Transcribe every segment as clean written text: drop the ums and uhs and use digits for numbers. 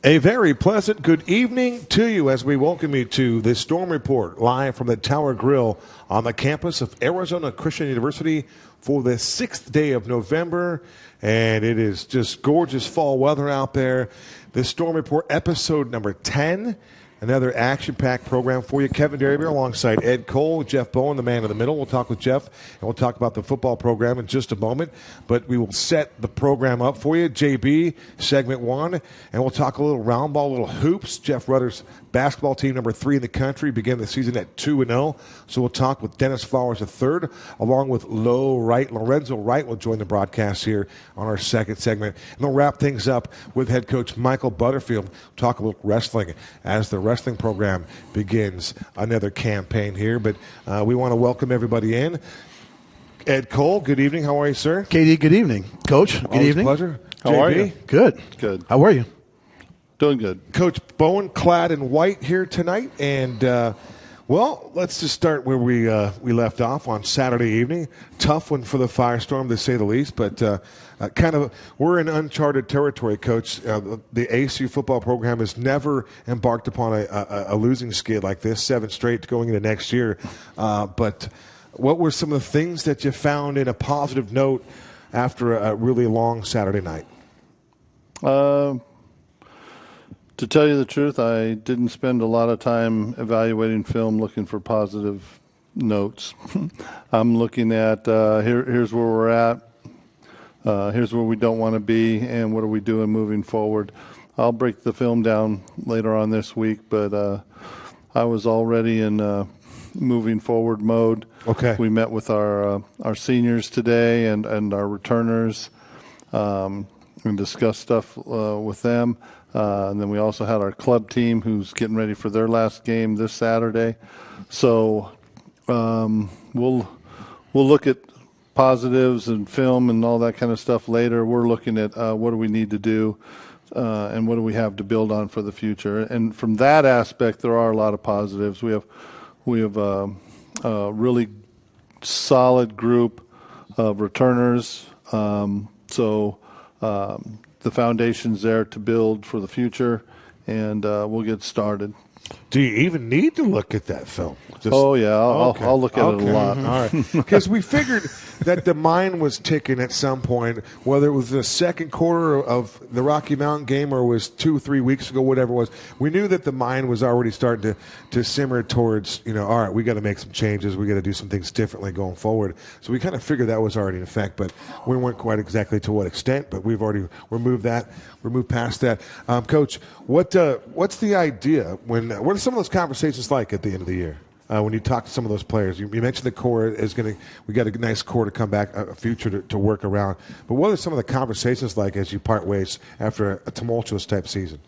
A very pleasant good evening to you as we welcome you to this Storm Report live from the Tower Grill on the campus of Arizona Christian University for the 6th day of November. And it is just gorgeous fall weather out there. This Storm Report episode number 10. Another action-packed program for you. Kevin Derryberry alongside Ed Cole, Jeff Bowen, the man in the middle. We'll talk with Jeff, and we'll talk about the football program in just a moment. But we will set the program up for you. JB, segment 1, and we'll talk a little round ball, a little hoops. Jeff Rudder's basketball team, number 3 in the country, began the season at 2-0. So we'll talk with Dennis Flowers III, along with Lorenzo Wright will join the broadcast here on our second segment. And we'll wrap things up with head coach Michael Butterfield. Talk a little wrestling as the wrestling program begins another campaign here. But we want to welcome everybody in. Ed Cole, good evening. How are you, sir? KD, good evening. Coach, good Always evening. Pleasure. How JB? are you? Good. Good. How are you? Doing good. Coach Bowen, clad in white here tonight. And, well, let's just start where we left off on Saturday evening. Tough one for the Firestorm, to say the least. But we're in uncharted territory, Coach. The ACU football program has never embarked upon a losing skid like this, 7 straight going into next year. But what were some of the things that you found in a positive note after a really long Saturday night? To tell you the truth, I didn't spend a lot of time evaluating film looking for positive notes. I'm looking at here's where we're at, here's where we don't want to be, and what are we doing moving forward. I'll break the film down later on this week, but I was already in moving forward mode. Okay. We met with our seniors today and our returners and discussed stuff with them. And then we also had our club team who's getting ready for their last game this Saturday. So we'll look at positives and film and all that kind of stuff later. We're looking at what do we need to do and what do we have to build on for the future. And from that aspect, there are a lot of positives. We have a really solid group of returners. The foundation's there to build for the future, and we'll get started. Do you even need to look at that film? I'll look at it a lot. All right, because we figured that the mind was ticking at some point, whether it was the second quarter of the Rocky Mountain game or it was 2-3 weeks ago, whatever it was. We knew that the mind was already starting to simmer towards, all right, we got to make some changes. We got to do some things differently going forward. So we kind of figured that was already in effect, but we weren't quite exactly to what extent. But we've already removed that. We're moved past that. Coach, what's the idea what are some of those conversations like at the end of the year when you talk to some of those players? You mentioned the core is we got a nice core to come back, a future to work around. But what are some of the conversations like as you part ways after a tumultuous type season?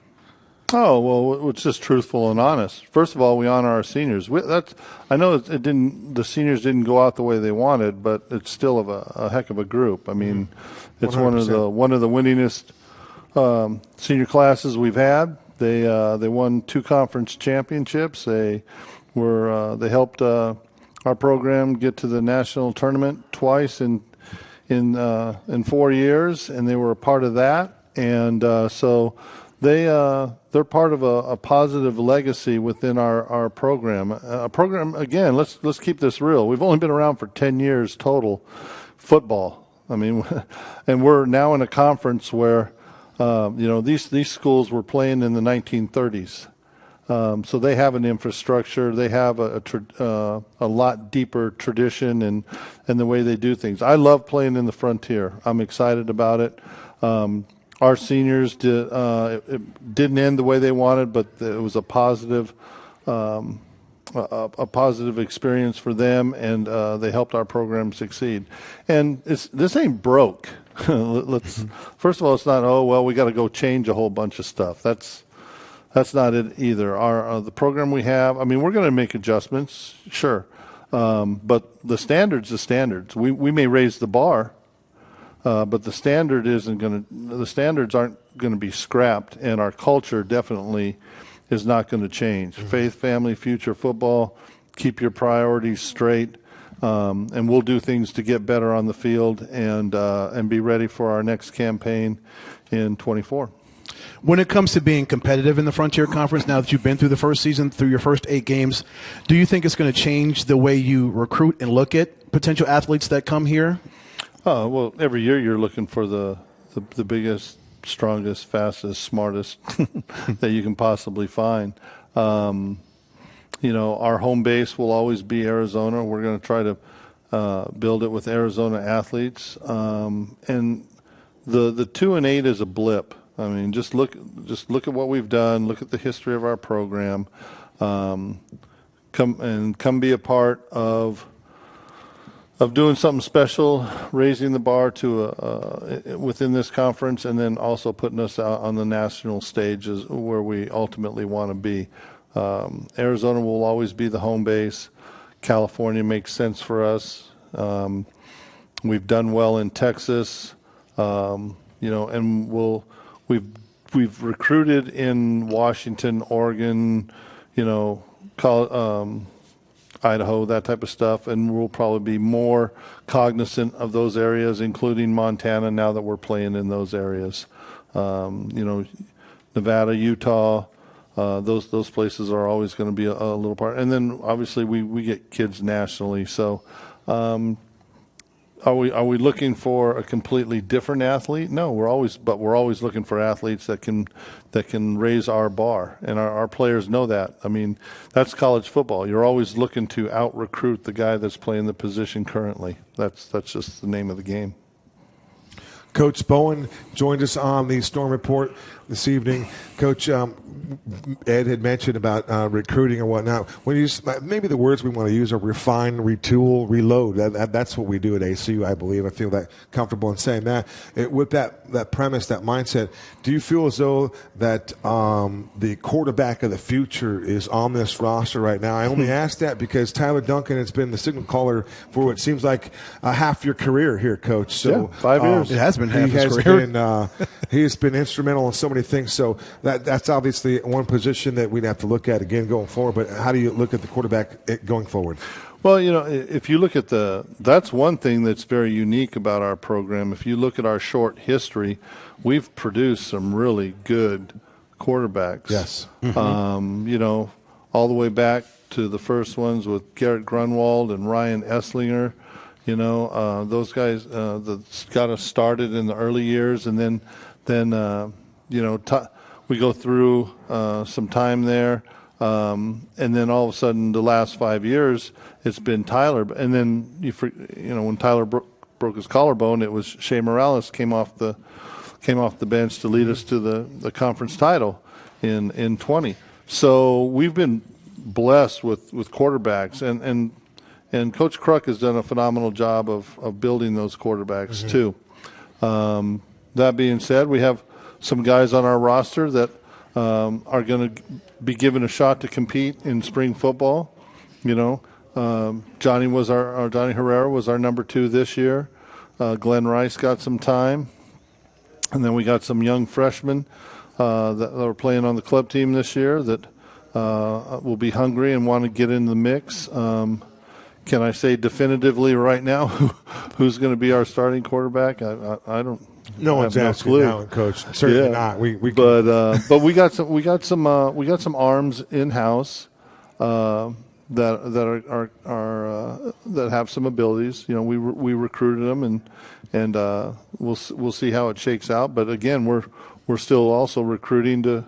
Oh, well, it's just truthful and honest. First of all, we honor our seniors. I know the seniors didn't go out the way they wanted, but it's still a heck of a group. I mean, it's 100%. one of the winningest senior classes we've had. They won 2 conference championships. They helped our program get to the national tournament twice in 4 years, and they were a part of that. And so they're part of a positive legacy within our program. A program, again, let's keep this real. We've only been around for 10 years total football. I mean, and we're now in a conference where these schools were playing in the 1930s. So they have an infrastructure. They have a lot deeper tradition and the way they do things. I love playing in the Frontier. I'm excited about it. Our seniors it didn't end the way they wanted, but it was a positive experience for them, and they helped our program succeed. And this ain't broke. First of all, it's not, we got to go change a whole bunch of stuff. That's not it either. The program we have, I mean, we're going to make adjustments, sure, but the standards. We may raise the bar, but the standards aren't going to be scrapped, and our culture definitely is not going to change. Mm-hmm. Faith, family, future football. Keep your priorities straight. And we'll do things to get better on the field and be ready for our next campaign in 24. When it comes to being competitive in the Frontier Conference, now that you've been through the first season, through your first 8 games, do you think it's going to change the way you recruit and look at potential athletes that come here? Well, every year you're looking for the biggest, strongest, fastest, smartest that you can possibly find. Our home base will always be Arizona. We're going to try to build it with Arizona athletes. And the 2-8 is a blip. I mean, just look at what we've done. Look at the history of our program. Come be a part of doing something special, raising the bar to within this conference, and then also putting us out on the national stages where we ultimately want to be. Arizona will always be the home base. California makes sense for us. We've done well in Texas, and we've recruited in Washington, Oregon, Idaho, that type of stuff, and we'll probably be more cognizant of those areas, including Montana, now that we're playing in those areas. Nevada, Utah, those places are always going to be a little part. And then obviously we get kids nationally. So are we looking for a completely different athlete? No, we're always looking for athletes that can raise our bar, and our players know that. I mean, that's college football. You're always looking to out-recruit the guy that's playing the position currently. That's just the name of the game. Coach Bowen joined us on the Storm Report this evening. Coach, Ed had mentioned about recruiting and whatnot. When you maybe the words we want to use are refine, retool, reload. That's what we do at ACU, I believe. I feel that comfortable in saying that. With that premise, that mindset, do you feel as though that the quarterback of the future is on this roster right now? I only ask that because Tyler Duncan has been the signal caller for what seems like half your career here, Coach. So 5 years. It has been half his career. He has been instrumental in so many things. So that's obviously one position that we'd have to look at again going forward. But how do you look at the quarterback going forward? Well, if you look at that's one thing that's very unique about our program. If you look at our short history, we've produced some really good quarterbacks. Yes. All the way back to the first ones with Garrett Grunwald and Ryan Esslinger. Those guys that got us started in the early years, and then we go through some time there, and then all of a sudden the last 5 years it's been Tyler, and then when Tyler broke his collarbone, it was Shea Morales came off the bench to lead us to the conference title in 20. So we've been blessed with quarterbacks, and Coach Kruk has done a phenomenal job of building those quarterbacks too. That being said, we have some guys on our roster that are going to be given a shot to compete in spring football. Johnny Herrera was our number 2 this year. Glenn Rice got some time, and then we got some young freshmen that are playing on the club team this year that will be hungry and want to get in the mix. Can I say definitively right now who's going to be our starting quarterback? I don't. No one's asking now, Coach. Certainly not. But we got some arms in house that have some abilities. We recruited them, and we'll see how it shakes out. But again, we're still also recruiting to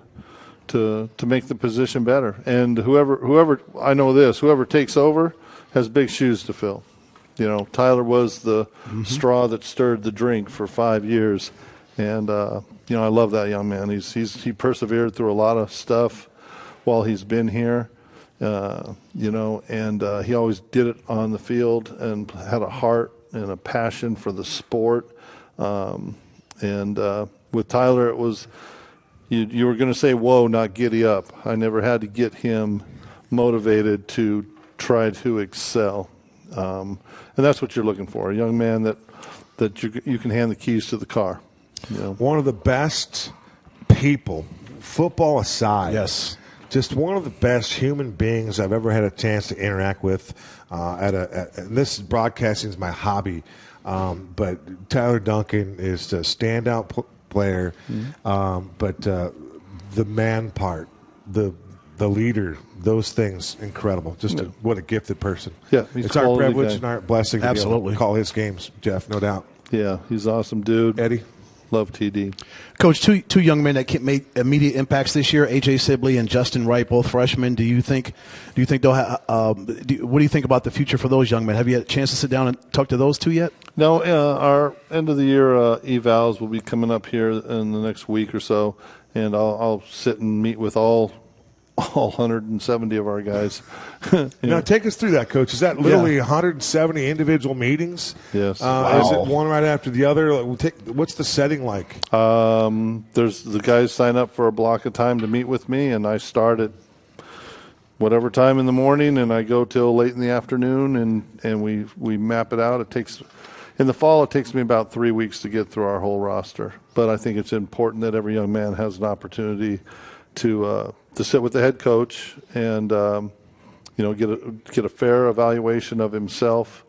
make the position better. And whoever I know this, whoever takes over has big shoes to fill. Tyler was the straw that stirred the drink for 5 years, and I love that young man. He persevered through a lot of stuff while he's been here, and he always did it on the field and had a heart and a passion for the sport. And with Tyler, it was you were going to say whoa, not giddy up. I never had to get him motivated to try to excel. And that's what you're looking for, a young man that you can hand the keys to the car. One of the best people, football aside. Yes. Just one of the best human beings I've ever had a chance to interact with. And this broadcasting is my hobby, but Tyler Duncan is a standout player. But the man part, the leader, those things, incredible. Just what a gifted person. Yeah, he's it's our quality privilege guy. and our blessing to be able to call his games, Jeff, no doubt. Yeah, he's awesome, dude. Eddie? Love TD. Coach, two young men that made immediate impacts this year, AJ Sibley and Justin Wright, both freshmen. Do you think they'll have, what do you think about the future for those young men? Have you had a chance to sit down and talk to those two yet? No, our end of the year evals will be coming up here in the next week or so, and I'll sit and meet with all 170 of our guys. Now, take us through that, Coach. Is that literally 170 individual meetings? Yes. Is it one right after the other? What's the setting like? There's the guys sign up for a block of time to meet with me, and I start at whatever time in the morning, and I go till late in the afternoon, and we map it out. In the fall, it takes me about 3 weeks to get through our whole roster. But I think it's important that every young man has an opportunity to sit with the head coach and get a fair evaluation of himself,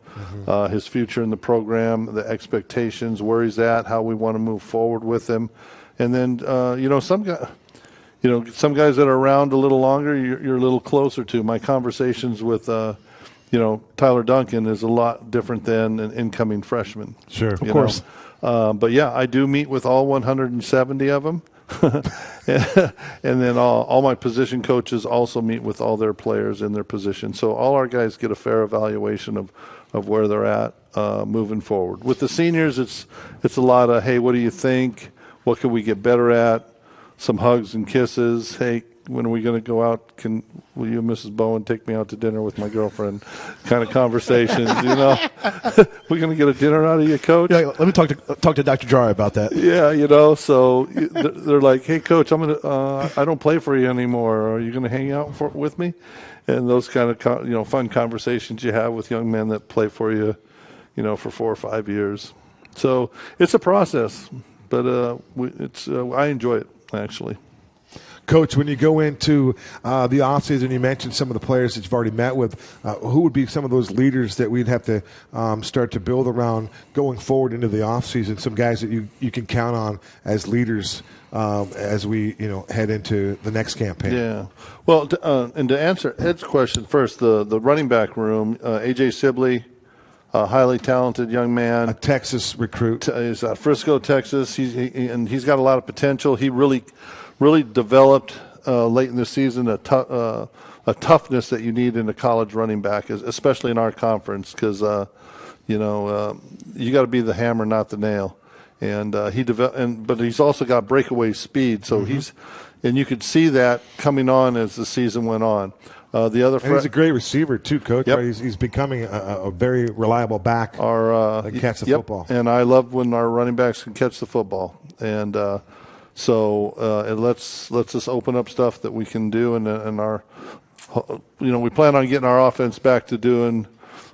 his future in the program, the expectations, where he's at, how we want to move forward with him, and then some guys that are around a little longer, you're a little closer to. My conversations with Tyler Duncan is a lot different than an incoming freshman. Sure, of course. But yeah, I do meet with all 170 of them. And then all my position coaches also meet with all their players in their position. So all our guys get a fair evaluation of where they're at moving forward. With the seniors, it's a lot of, hey, what do you think? What can we get better at? Some hugs and kisses. Hey, when are we going to go out? Will you and Mrs. Bowen take me out to dinner with my girlfriend? Kind of conversations, We're going to get a dinner out of you, Coach? Yeah, let me talk to Dr. Jari about that. Yeah, so they're like, hey, Coach, I don't play for you anymore. Are you going to hang out with me? And those kind of fun conversations you have with young men that play for you, for 4 or 5 years. So it's a process, but I enjoy it actually. Coach, when you go into the offseason, you mentioned some of the players that you've already met with. Who would be some of those leaders that we'd have to start to build around going forward into the offseason? Some guys that you can count on as leaders as we head into the next campaign. Yeah. Well, and to answer Ed's question first, the running back room, AJ Sibley, a highly talented young man, a Texas recruit. He's Frisco, Texas. He's got a lot of potential. He really developed late in the season a toughness that you need in a college running back, especially in our conference, because you got to be the hammer, not the nail. And but he's also got breakaway speed, so and you could see that coming on as the season went on. The other he's a great receiver too, Coach. Yep. Right? He's becoming a very reliable back that catch the football. And I love when our running backs can catch the football. And so it lets us open up stuff that we can do, and our we plan on getting our offense back to doing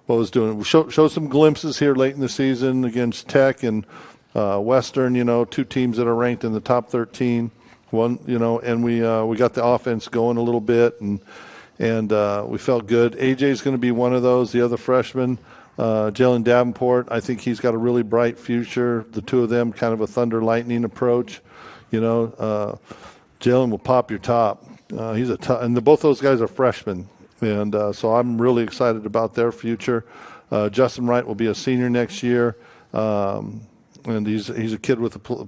what it was doing. We show some glimpses here late in the season against Tech and Western. Two teams that are ranked in the top 13. And we got the offense going a little bit, and we felt good. AJ's going to be one of those. The other freshman, Jalen Davenport, I think he's got a really bright future. The two of them, kind of a thunder lightning approach. Jalen will pop your top. He's and both those guys are freshmen, and so I'm really excited about their future. Justin Wright will be a senior next year, and he's a kid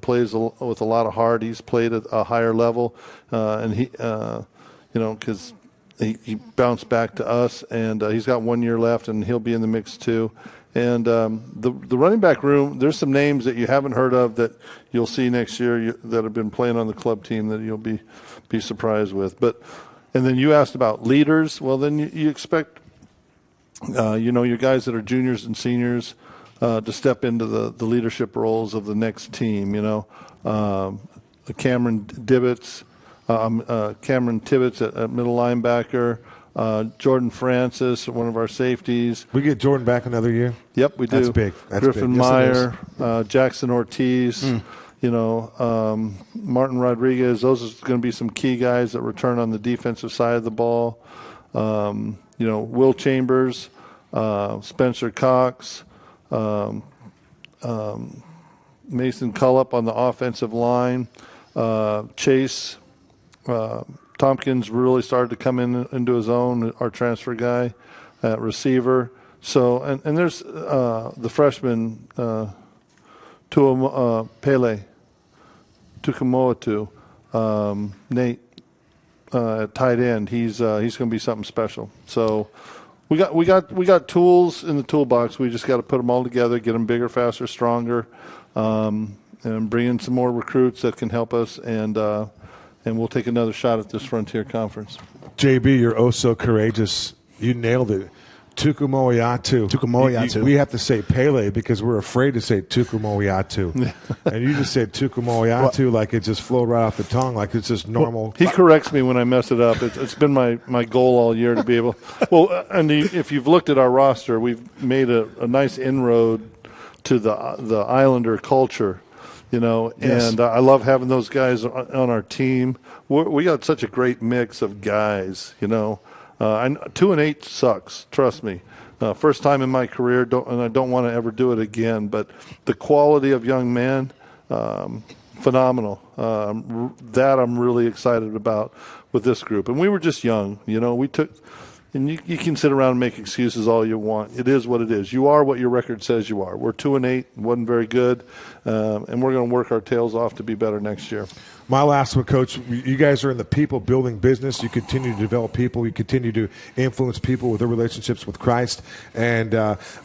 plays with a lot of heart. He's played at a higher level, and he because he bounced back to us, and he's got 1 year left, and he'll be in the mix too. And the running back room, there's some names that you haven't heard of that you'll see next year that have been playing on the club team that you'll be surprised with. And then you asked about leaders. Well, then you expect your guys that are juniors and seniors to step into the leadership roles of the next team. Cameron Tibbetts at middle linebacker. Jordan Francis, one of our safeties. We get Jordan back another year? Yep, we do. That's big. Griffin big. Yes, Meyer, Jackson Ortiz, Martin Rodriguez. Those are going to be some key guys that return on the defensive side of the ball. Will Chambers, Spencer Cox, Mason Cullup on the offensive line. Chase Tompkins really started to come into his own, our transfer guy at receiver. So, and there's the freshman, Tukumoatu, Nate, tight end. He's going to be something special. So we got tools in the toolbox. We just got to put them all together, get them bigger, faster, stronger, and bring in some more recruits that can help us, and we'll take another shot at this Frontier Conference. JB, you're oh so courageous. You nailed it. Tukumoatu. We have to say Pele because we're afraid to say Tukumoatu. And you just said Tukumoatu like it just flowed right off the tongue, like it's just normal. Well, he corrects me when I mess it up. It's been my goal all year to be able. Well, and if you've looked at our roster, we've made a nice inroad to the Islander culture, yes. And I love having those guys on our team. We got such a great mix of guys, 2-8 sucks. Trust me. First time in my career, and I don't want to ever do it again. But the quality of young men, phenomenal. That I'm really excited about with this group. And we were just young, We took, and you can sit around and make excuses all you want. It is what it is. You are what your record says you are. We're 2-8, wasn't very good, and we're going to work our tails off to be better next year. My last one, Coach, you guys are in the people-building business. You continue to develop people. You continue to influence people with their relationships with Christ. And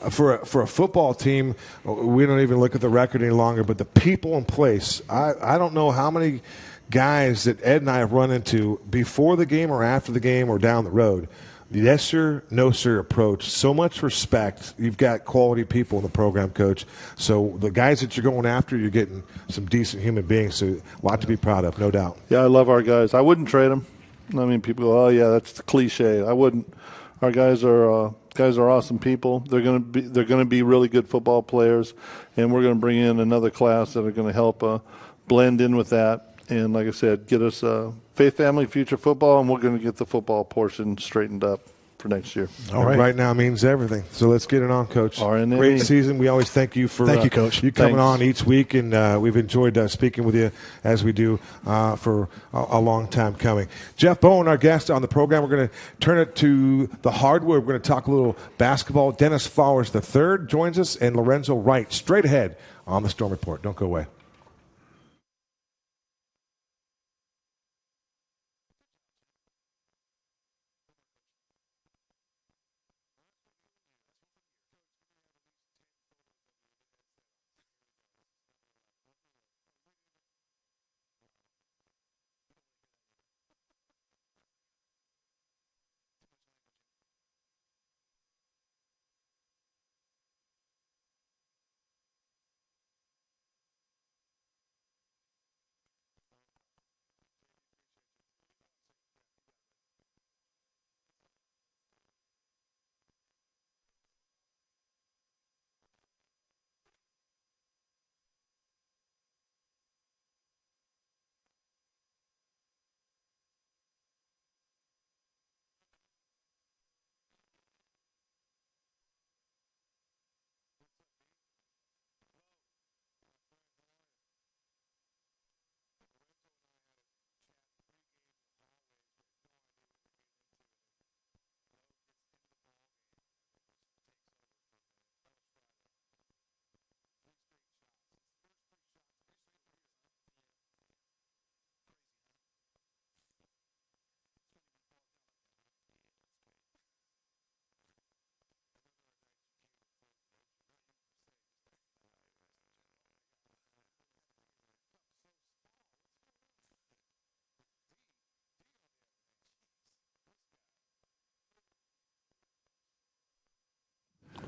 for a football team, we don't even look at the record any longer, but the people in place. I don't know how many guys that Ed and I have run into before the game or after the game or down the road. Yes, sir, no, sir approach. So much respect. You've got quality people in the program, Coach. So the guys that you're going after, you're getting some decent human beings. So a lot to be proud of, no doubt. Yeah, I love our guys. I wouldn't trade them. I mean, people go, oh, yeah, that's the cliche. I wouldn't. Our guys are awesome people. They're going to be really good football players, and we're going to bring in another class that are going to help blend in with that. And like I said, get us faith, family, future football, and we're going to get the football portion straightened up for next year. All right. Right now means everything. So let's get it on, Coach. RNA. Great season. We always thank you for thank you, Coach. You coming on each week, and we've enjoyed speaking with you as we do for a long time coming. Jeff Bowen, our guest on the program. We're going to turn it to the hardwood. We're going to talk a little basketball. Dennis Flowers III joins us, and Lorenzo Wright straight ahead on the Storm Report. Don't go away.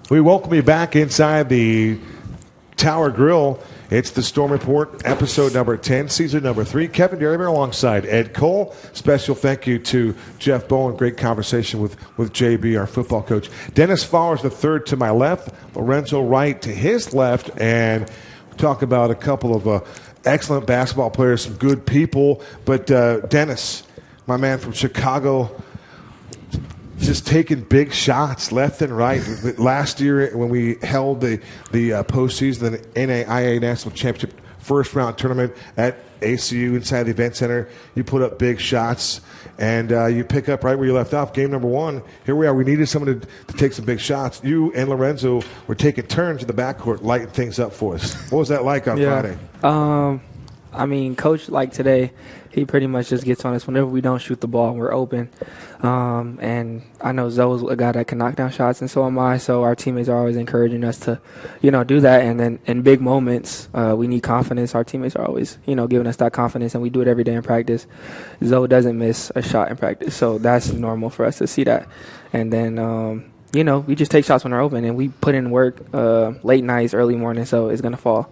We welcome you back inside the Tower Grill. It's the Storm Report, episode number 10, season number 3. Kevin Derryberry alongside Ed Cole. Special thank you to Jeff Bowen. Great conversation with JB, our football coach. Dennis Flowers III to my left, Lorenzo Wright to his left, and we talk about a couple of excellent basketball players, some good people. But Dennis, my man from Chicago, just taking big shots left and right. Last year when we held the postseason, the NAIA National Championship first round tournament at ACU inside the event center, you put up big shots, and you pick up right where you left off. Game number 1, here we are. We needed someone to take some big shots. You and Lorenzo were taking turns in the backcourt, lighting things up for us. What was that like on Friday? I mean, Coach, like today, he pretty much just gets on us whenever we don't shoot the ball and we're open. And I know Zoe's a guy that can knock down shots, and so am I. So our teammates are always encouraging us to, do that. And then in big moments, we need confidence. Our teammates are always, giving us that confidence, and we do it every day in practice. Zoe doesn't miss a shot in practice, so that's normal for us to see that. And then, we just take shots when they're open, and we put in work late nights, early morning, so it's going to fall.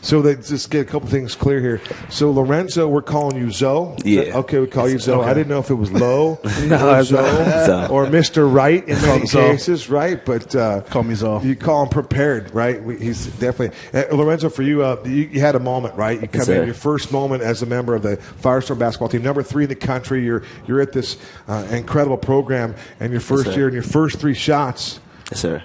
So let's just get a couple things clear here. So Lorenzo, we're calling you Zoe. Yeah. Okay, we call you Zoe. Okay. I didn't know if it was Lowe No, or Zoe or Mr. Wright in many cases, right? But call me Zoe. You call him Prepared, right? He's definitely Lorenzo. For you, you had a moment, right? You come in your first moment as a member of the Firestorm basketball team, number 3 in the country. You're at this incredible program, and your first year and your first 3 shots. Yes, sir.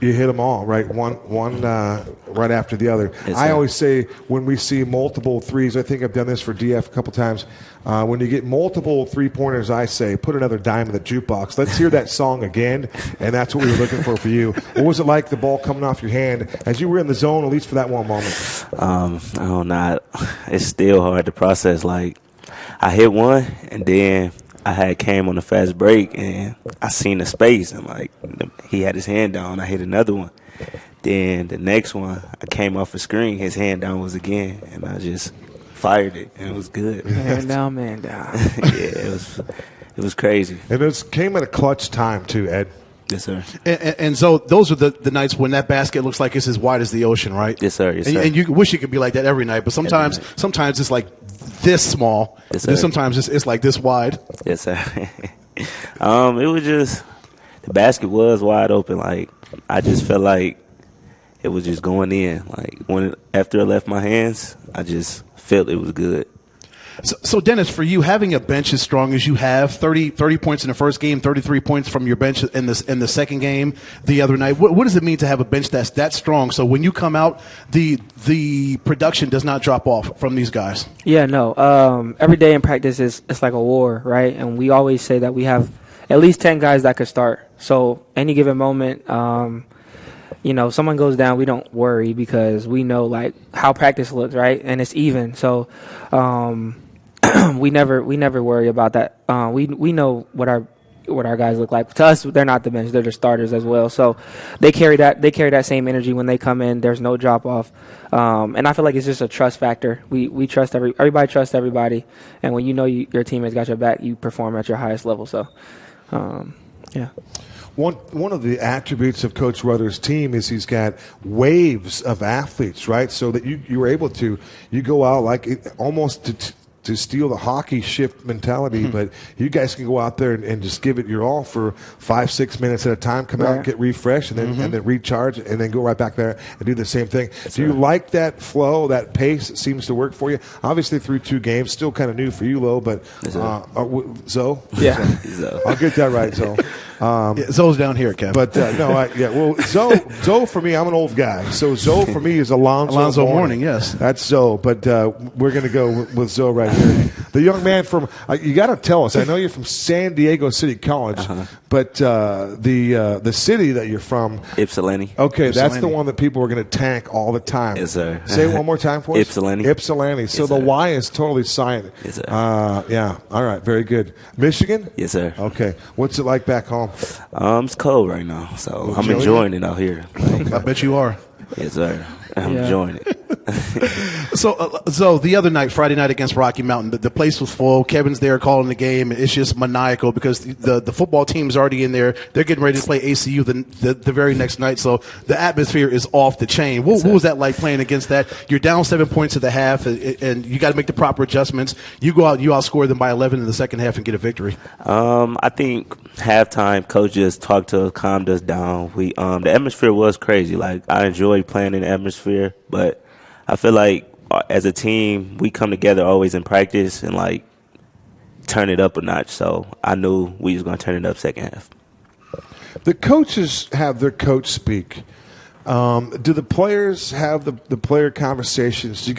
You hit them all, right? One right after the other. Yes, I always say when we see multiple threes, I think I've done this for DF a couple times. When you get multiple 3-pointers, I say put another dime in the jukebox. Let's hear that song again, and that's what we were looking for you. What was it like, the ball coming off your hand as you were in the zone, at least for that one moment? I don't know. It's still hard to process. Like, I hit one, and then I had came on a fast break, and I seen the space. And, like, he had his hand down. I hit another one. Then the next one, I came off a screen. His hand down was again, and I just fired it, and it was good. Man down. Yeah, it was crazy. And it came at a clutch time, too, Ed. Yes, sir. And so those are the nights when that basket looks like it's as wide as the ocean, right? Yes, sir. Yes, sir. And you wish it could be like that every night, but sometimes it's like this small. Yes, and sir. sometimes it's like this wide. Yes, sir. It was just the basket was wide open. Like, I just felt like it was just going in. Like, after it left my hands, I just felt it was good. So, Dennis, for you, having a bench as strong as you have, 30 points in the first game, 33 points from your bench in the second game the other night, what does it mean to have a bench that's that strong? So when you come out, the production does not drop off from these guys? Yeah, no. Every day in practice it's like a war, right? And we always say that we have at least 10 guys that could start. So any given moment, someone goes down, we don't worry because we know like how practice looks, right? And it's even. So we never worry about that. We know what our guys look like. To us, they're not the bench; they're the starters as well. So they carry that same energy when they come in. There's no drop off, and I feel like it's just a trust factor. We trust everybody trusts everybody, and when you know your teammates got your back, you perform at your highest level. So, yeah. One of the attributes of Coach Ruther's team is he's got waves of athletes, right? So that you were able to go out like almost to steal the hockey shift mentality, but you guys can go out there and just give it your all for 5-6 minutes at a time, come out, get refreshed, and then recharge, and then go right back there and do the same thing. Do you like that flow, that pace? It seems to work for you. Obviously, through 2 games, still kind of new for you, Lo, but Zoe? Yeah. Zoe. I'll get that right, Zoe. Zoe's down here, Kev. But Zoe for me, I'm an old guy. So Zoe for me is Alonzo Mourning, yes. That's Zoe, but we're going to go with Zoe right here. The young man from, you got to tell us, I know you're from San Diego City College, but the city that you're from. Ypsilanti. Okay, that's the one that people are going to tank all the time. Yes, sir. Say it one more time for us. Ypsilanti. Ypsilanti. So the Y is totally silent. Yes, sir. Yeah. All right. Very good. Michigan? Yes, sir. Okay. What's it like back home? It's cold right now, so I'm enjoying it out here. I bet you are. Yes, sir. I'm enjoying it. So the other night, Friday night against Rocky Mountain, the place was full. Kevin's there calling the game. It's just maniacal because the football team's already in there. They're getting ready to play ACU the very next night. So the atmosphere is off the chain. What was that like playing against that? You're down 7 points at the half, and you got to make the proper adjustments. You go out, you outscore them by 11 in the second half and get a victory. I think halftime, coach just talked to us, calmed us down. The atmosphere was crazy. Like, I enjoyed playing in the atmosphere, but I feel like as a team, we come together always in practice and like turn it up a notch. So I knew we was going to turn it up second half. The coaches have their coach speak. Do the players have the player conversations? Do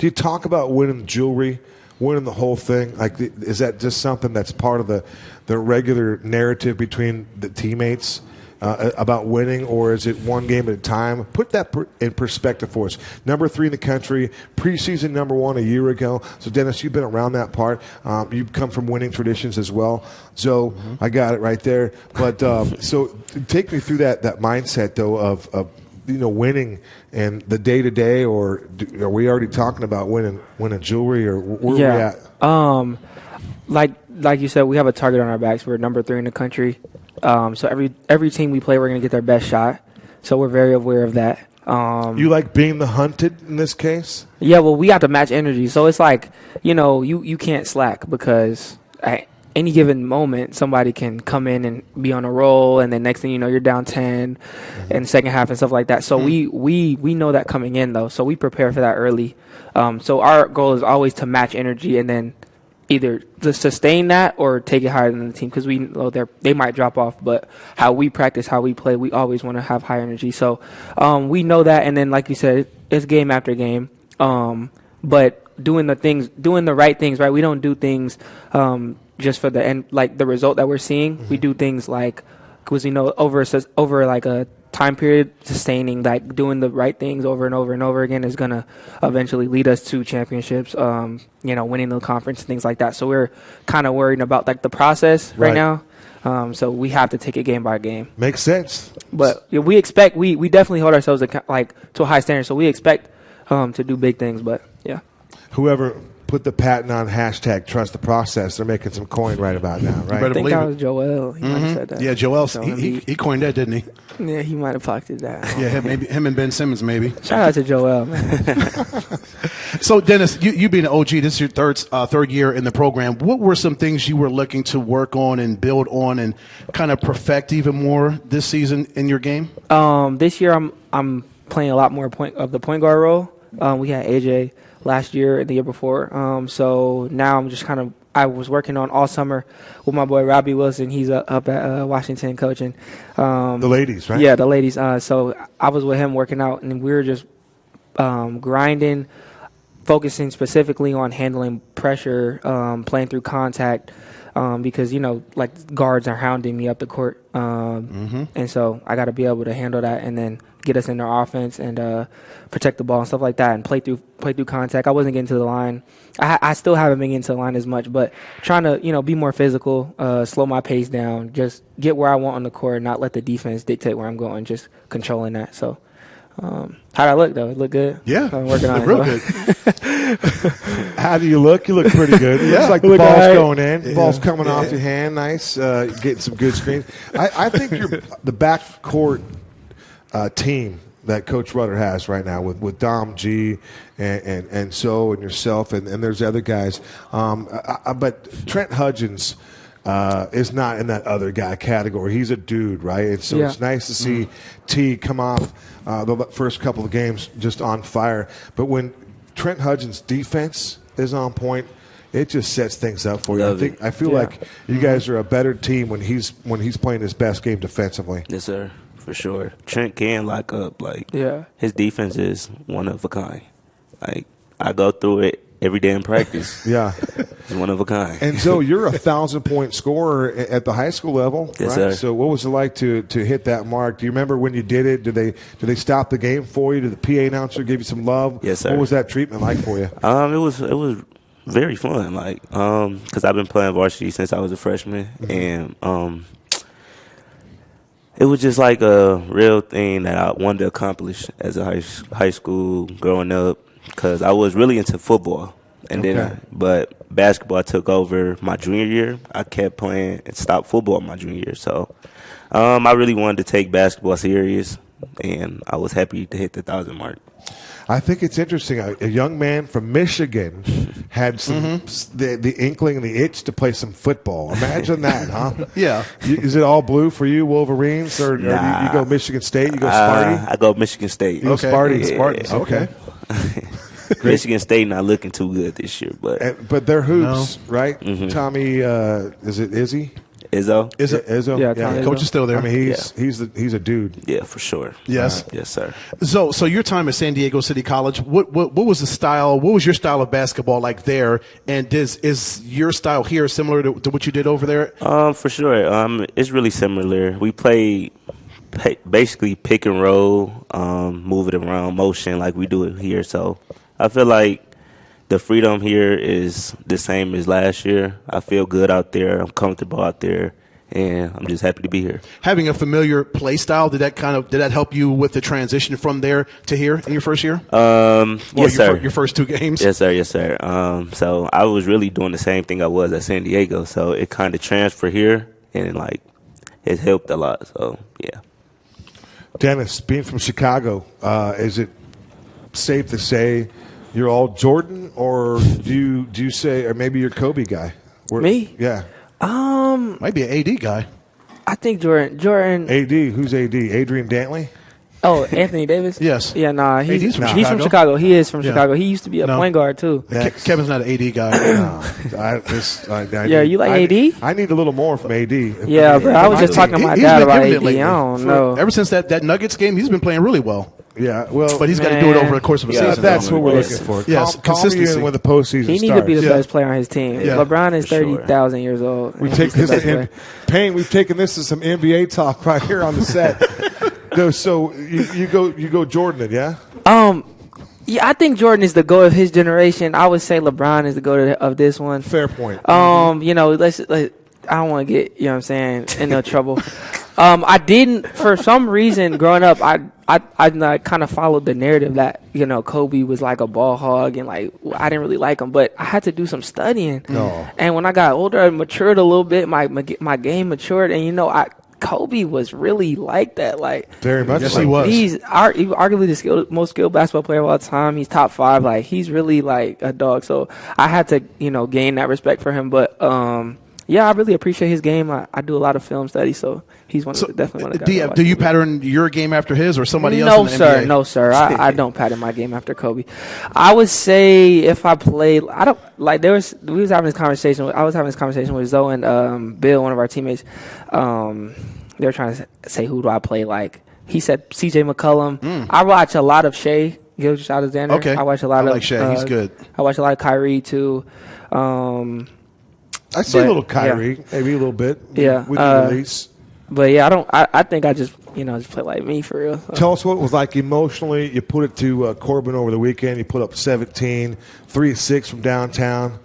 you talk about winning jewelry, winning the whole thing? Like, is that just something that's part of the regular narrative between the teammates about winning, or is it one game at a time? Put that in perspective for us. Number 3 in the country, preseason number 1 a year ago. So, Dennis, you've been around that part. You've come from winning traditions as well. So, I got it right there. But so take me through that mindset, though, of winning and the day-to-day, or are we already talking about winning jewelry, or where are we at? Like you said, we have a target on our backs. We're number 3 in the country. So every team we play, we're going to get their best shot. So we're very aware of that. You like being the hunted in this case? Yeah, well, we have to match energy. So it's like, you can't slack, because at any given moment, somebody can come in and be on a roll, and then next thing you know, you're down 10 in the second half and stuff like that. So we know that coming in, though. So we prepare for that early. So our goal is always to match energy, and then either to sustain that or take it higher than the team, because we know they might drop off. But how we practice, how we play, we always want to have high energy. So we know that, and then like you said, it's game after game. But doing the right things, right? We don't do things just for the end, like the result that we're seeing. We do things like, because over like a time period, sustaining, like doing the right things over and over and over again is going to eventually lead us to championships, winning the conference and things like that. So we're kind of worried about like the process right now. So we have to take it game by game. Makes sense. But we expect, we definitely hold ourselves to a high standard. So we expect to do big things, but yeah. Whoever put the patent on hashtag trust the process, they're making some coin right about now, right? I think that was Joel. He might have said that. Yeah, Joel, he coined that, didn't he? Yeah, he might have pocketed that. Yeah, maybe him and Ben Simmons, maybe. Shout out to Joel, man. So, Dennis, you being an OG, this is your third year in the program. What were some things you were looking to work on and build on and kind of perfect even more this season in your game? This year I'm playing a lot more of the point guard role. We had AJ last year and the year before. So now I'm just I was working on all summer with my boy Robbie Wilson. He's up at Washington coaching. The ladies, right? Yeah, the ladies. So I was with him working out, and we were just grinding, focusing specifically on handling pressure, playing through contact, because, like guards are hounding me up the court. And so I got to be able to handle that and then get us in their offense and protect the ball and stuff like that and play through contact. I wasn't getting to the line. I still haven't been getting to the line as much, but trying to, be more physical, slow my pace down, just get where I want on the court and not let the defense dictate where I'm going, just controlling that. So how'd I look, though? It looked good? Yeah. I'm working on it. Real good. How do you look? You look pretty good. It looks like the ball's going in. The ball's coming off your hand. Nice. Getting some good screens. I think you're the backcourt team that Coach Rudder has right now with Dom G and yourself and there's other guys. But Trent Hudgens is not in that other guy category. He's a dude, right? And so it's nice to see T come off the first couple of games just on fire. But when Trent Hudgens' defense is on point, it just sets things up for you. I feel like you guys are a better team when he's playing his best game defensively. Yes, sir. For sure. Trent can lock up. His defense is one of a kind. I go through it every day in practice. Yeah. He's one of a kind. And so you're a 1,000-point scorer at the high school level, yes, right? Sir. So what was it like to hit that mark? Do you remember when you did it? Did they stop the game for you? Did the PA announcer give you some love? Yes, sir. What was that treatment like for you? It was very fun. Because I've been playing varsity since I was a freshman, and it was just like a real thing that I wanted to accomplish as a high school growing up, because I was really into football. And but basketball took over my junior year. I kept playing and stopped football my junior year. So I really wanted to take basketball serious, and I was happy to hit the 1,000 mark. I think it's interesting. A young man from Michigan had some the inkling and the itch to play some football. Imagine that, huh? Yeah. Is it all blue for you, Wolverines, or Nah. you go Michigan State? You go Sparty? I go Michigan State. You go Sparty. Yeah. Spartans. Okay. Michigan State not looking too good this year, but they're hoops, right? Mm-hmm. Tommy, is it Izzy? Izzo? Izzo? Yeah, Tommy Coach is still there. I mean, he's a dude. Yeah, for sure. Yes. Yes, sir. So your time at San Diego City College, what was the style? What was your style of basketball like there? And is your style here similar to what you did over there? For sure. It's really similar. We play basically pick and roll, move it around, motion like we do it here. So I feel like the freedom here is the same as last year. I feel good out there. I'm comfortable out there, and I'm just happy to be here. Having a familiar play style, did that help you with the transition from there to here in your first year? Yes, sir. Your first 2 games? Yes, sir. Yes, sir. So I was really doing the same thing I was at San Diego. So it kind of transferred here, and it helped a lot. So yeah. Dennis, being from Chicago, is it safe to say you're all Jordan, or do you say, or maybe you're Kobe guy? Me? Yeah. Might be an AD guy. I think Jordan. AD, who's AD? Adrian Dantley? Oh, Anthony Davis? Yes. Yeah, nah. He's from from Chicago. He is from Chicago. He used to be a No. point guard, too. Kevin's not an AD guy. Yeah, you like AD? I need a little more from AD. Yeah, bro. I was just talking to my He's dad been about giving AD. it lately. I don't know. Ever since that Nuggets game, he's been playing really well. Yeah, well, But he's got to do it over the course of a Yeah, season. that's what we're looking Listen. for. Yes, Calm you consistency. in when the postseason He needs starts. to be the Yeah. best player on his team. Yeah. LeBron is For sure. 30,000 years old. We and take he's the this best player. Payne. We've taken this to some NBA talk right here on the set. No, so you go Jordan, yeah. Yeah, I think Jordan is the GOAT of his generation. I would say LeBron is the GOAT of this one. Fair point. You know, I don't want to get, you know what I'm saying, in no trouble. I didn't, for some reason, growing up, I kind of followed the narrative that, you know, Kobe was like a ball hog and like, I didn't really like him, but I had to do some studying. No. And when I got older, I matured a little bit, my game matured, and, you know, Kobe was really like that. Like, Very much. Yes, so. he was. he's arguably the most skilled basketball player of all time. He's top 5. Like, he's really like a dog. So I had to, you know, gain that respect for him. But yeah, I really appreciate his game. I do a lot of film study, so he's definitely one of the guys. Do you pattern your game after his or somebody else in the NBA? No, sir. I don't pattern my game after Kobe. I would say if I played, I don't like. I was having this conversation with Zoe and Bill, one of our teammates. They were trying to say, who do I play like? He said C.J. McCollum. I watch a lot of Shea Gilgeous-Alexander. Okay. I watch a lot I of like Shea. He's good. I watch a lot of Kyrie too. I see a But, little Kyrie, maybe a little bit. Yeah, with the release. But yeah, I think I just play like me for real. So. Tell us what it was like emotionally. You put it to Corbin over the weekend. You put up 17, 3-6 from downtown.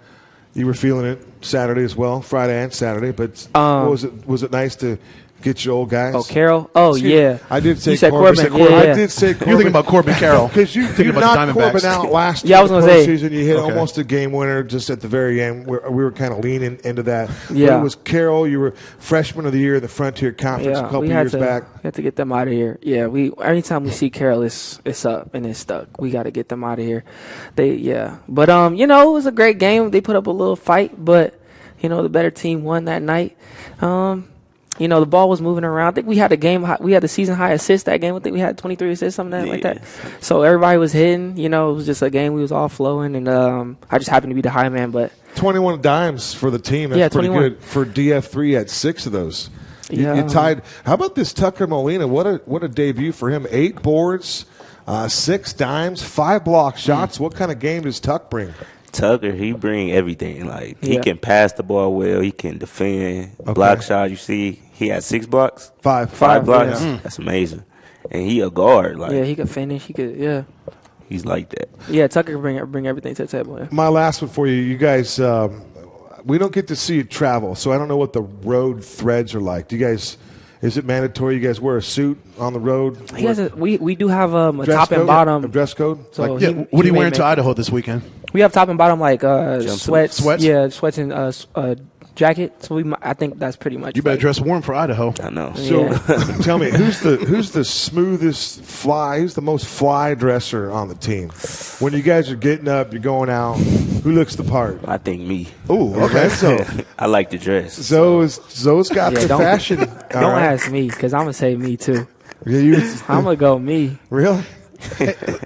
You were feeling it Saturday as well, Friday and Saturday. But what was it nice to get your old guys? Oh, Carroll? Oh, yeah. I did say You said Corbin. Corbin. Yeah. I did say Corbin. You're thinking about Corbin Carroll. Because you Thinking about knocked the Diamondbacks. Corbin out last Yeah, year I was in the gonna say. postseason. You hit Okay. almost a game winner just at the very end. We were kind of leaning into that. Yeah. But it was Carroll. You were freshman of the year in the Frontier Conference a couple we years had back. We had to get them out of here. Yeah, anytime we see Carroll, it's up and it's stuck. We got to get them out of here. But it was a great game. They put up a little fight, but the better team won that night. The ball was moving around. I think we had we had the season high assist that game. I think we had 23 assists, something like that. So everybody was hitting. It was just a game. We was all flowing, and I just happened to be the high man. But 21 dimes for the team. That's pretty 21. good. For DF3 at 6 of those. You Yeah. tied. How about this Tucker Molina? What a debut for him. 8 boards, 6 dimes, 5 block shots. What kind of game does Tuck bring? Tucker, he bring everything. Like, he Yeah. can pass the ball well. He can defend. Block shot, you see, he had 6 blocks. 5 5 blocks. yeah. That's amazing. And he a guard. Like, yeah, he could finish. He could. Yeah, he's like that. yeah. Tucker can bring everything to the table. Yeah. My last one for you. You guys, we don't get to see you travel, so I don't know what the road threads are like. Do you guys? Is it mandatory you guys wear a suit on the road? We do have a Dress top and code? bottom. A dress code? So Like- Yeah, what are you may wearing to make- Idaho this weekend? We have top and bottom like sweats. Sweats? Yeah, sweats and jacket. So I think that's pretty much. You better like- dress warm for Idaho. I know. So Yeah. tell me, who's the smoothest fly? Who's the most fly dresser on the team? When you guys are getting up, you're going out. Who looks the part? I think me. Ooh, Lorenzo. I like to dress. Zoe's got Yeah, the don't- fashion. Don't ask me because I'm gonna say me too. Yeah, I'm gonna go me. really?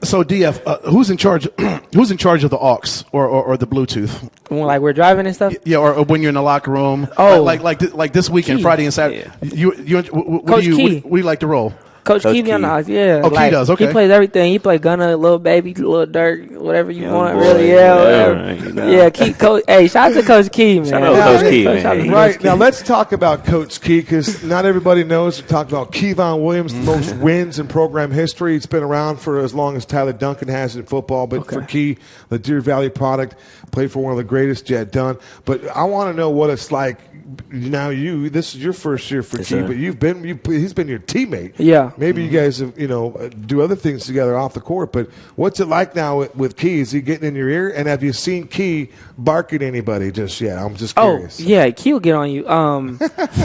So DF, who's in charge? Who's in charge of the aux or the Bluetooth? When, like we're driving and stuff. Yeah, or when you're in the locker room. Oh. like this weekend, Key. Friday and Saturday. Yeah. What do you like to roll? Coach Coach Key be on the Key. aux, yeah. Oh, Key like, does, okay. He plays everything. He plays Gunna, Lil Baby, Lil Durk, whatever you Young want, boy, really. Yeah, whatever. right, you know. Yeah, Key, Coach. Hey, shout out to Coach Key, man. Shout out to Coach Key, man. Shout out to Right. Coach Now, Key. let's talk about Coach Key because not everybody knows. We talk about Kevon Williams, the most wins in program history. It's been around for as long as Tyler Duncan has in football. But for Key, the Deer Valley product, played for one of the greatest yet done. But I want to know what it's like. Now, this is your first year for Yes, Key, sir. but he's been your teammate. Yeah. Maybe you guys have, do other things together off the court. But what's it like now with Key? Is he getting in your ear? And have you seen Key bark at anybody just yet? I'm just curious. Oh, yeah, Key will get on you.